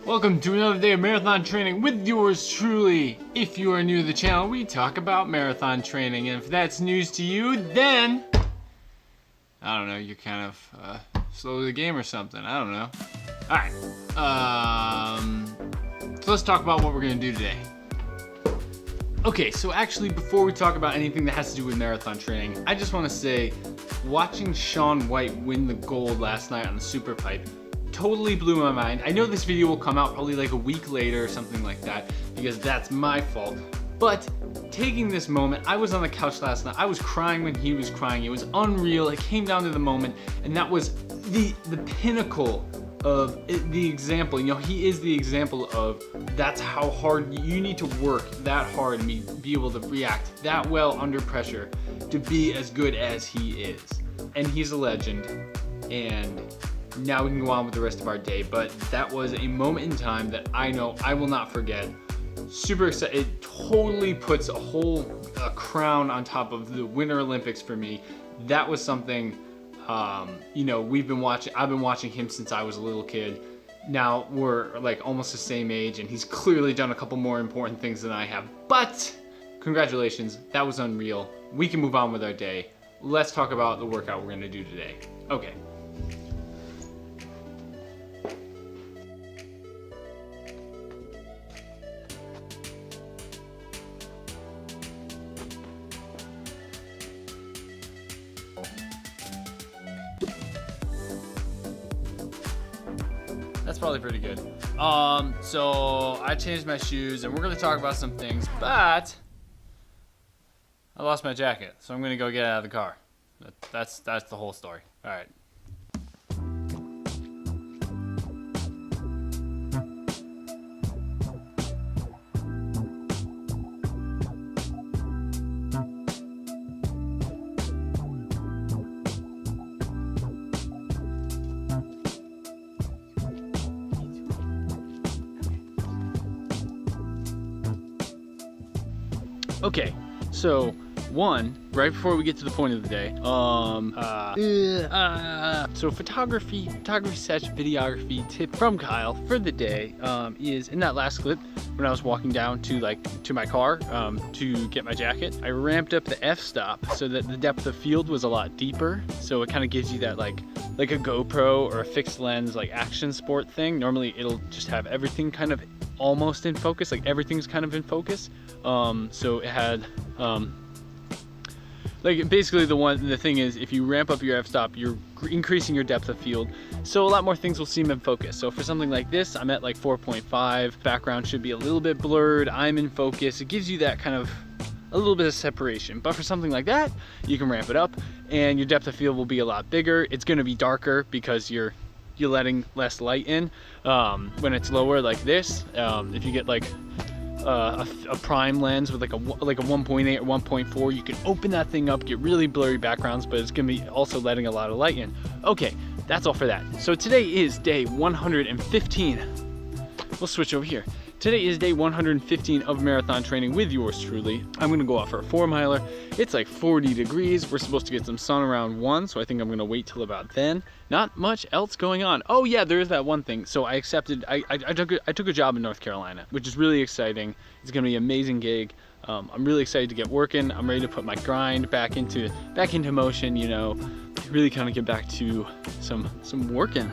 Welcome to another day of marathon training with yours truly. If you are new to the channel, we talk about marathon training, and if that's news to you, then I don't know, you're kind of slow to the game or something. I don't know. All right. So let's talk about what we're gonna do today. Okay, so actually, before we talk about anything that has to do with marathon training, I just want to say, watching Shaun White win the gold last night on the super pipe totally blew my mind. I know this video will come out probably like a week later or something like that, because that's my fault. But taking this moment, I was on the couch last night. I was crying when he was crying. It was unreal. It came down to the moment, and that was the pinnacle of the example. You know, he is the example of that's how hard you need to work that hard and be able to react that well under pressure to be as good as he is. And he's a legend, and now we can go on with the rest of our day. But that was a moment in time that I know I will not forget. Super excited. It totally puts a crown on top of the Winter Olympics for me. That was something, you know, I've been watching him since I was a little kid. Now we're like almost the same age, and he's clearly done a couple more important things than I have. But congratulations, that was unreal. We can move on with our day. Let's talk about the workout we're gonna do today. Okay. That's probably pretty good. So I changed my shoes, and we're gonna talk about some things, but I lost my jacket, so I'm gonna go get it out of the car. That's the whole story. All right. Okay, so right before we get to the point of the day, so photography / videography tip from Kyle for the day is in that last clip when I was walking down to my car to get my jacket. I ramped up the f-stop so that the depth of field was a lot deeper, so it kind of gives you that like a GoPro or a fixed lens like action sport thing. Normally it'll just have everything kind of almost in focus, like everything's kind of in focus. So it had like basically the thing is, if you ramp up your f-stop, you're increasing your depth of field, so a lot more things will seem in focus. So for something like this, I'm at like 4.5. Background should be a little bit blurred. I'm in focus. It gives you that kind of a little bit of separation. But for something like that, you can ramp it up, and your depth of field will be a lot bigger. It's going to be darker because you're letting less light in. When it's lower like this, if you get like a prime lens with like a 1.8 or 1.4, you can open that thing up, get really blurry backgrounds, but it's gonna be also letting a lot of light in. Okay, that's all for that. So today is day 115. We'll switch over here. Today is day 115 of marathon training with yours truly. I'm gonna go out for a 4-miler. It's like 40 degrees. We're supposed to get some sun around 1, so I think I'm gonna wait till about then. Not much else going on. Oh yeah, there is that one thing. So I accepted, I took a job in North Carolina, which is really exciting. It's gonna be an amazing gig. I'm really excited to get working. I'm ready to put my grind back into motion, you know, really kind of get back to some working.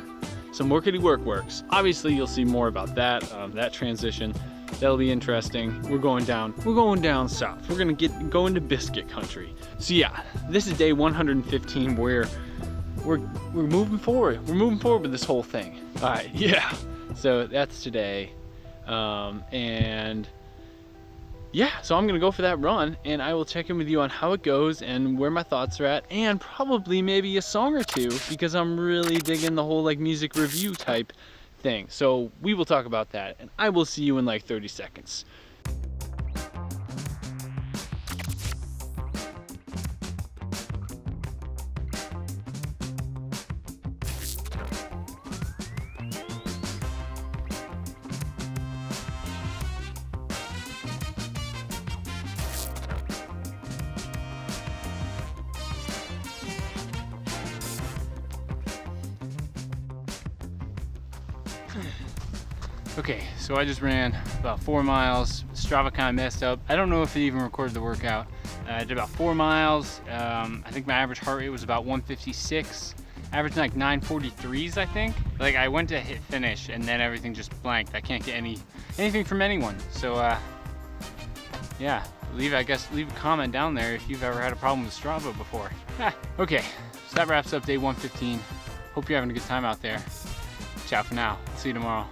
Some workity works. Obviously, you'll see more about that transition. That'll be interesting. We're going down south. We're gonna go into biscuit country. So yeah, this is day 115 where we're moving forward. We're moving forward with this whole thing. All right, yeah. So that's today, and yeah, so I'm gonna go for that run, and I will check in with you on how it goes and where my thoughts are at, and probably maybe a song or two, because I'm really digging the whole like music review type thing. So we will talk about that, and I will see you in like 30 seconds. Okay, so I just ran about 4 miles. Strava kind of messed up. I don't know if it even recorded the workout. I did about 4 miles. I think my average heart rate was about 156. Averaging like 943s, I think. Like I went to hit finish and then everything just blanked. I can't get anything from anyone. So yeah, leave a comment down there if you've ever had a problem with Strava before. Okay, so that wraps up day 115. Hope you're having a good time out there. Ciao for now. See you tomorrow.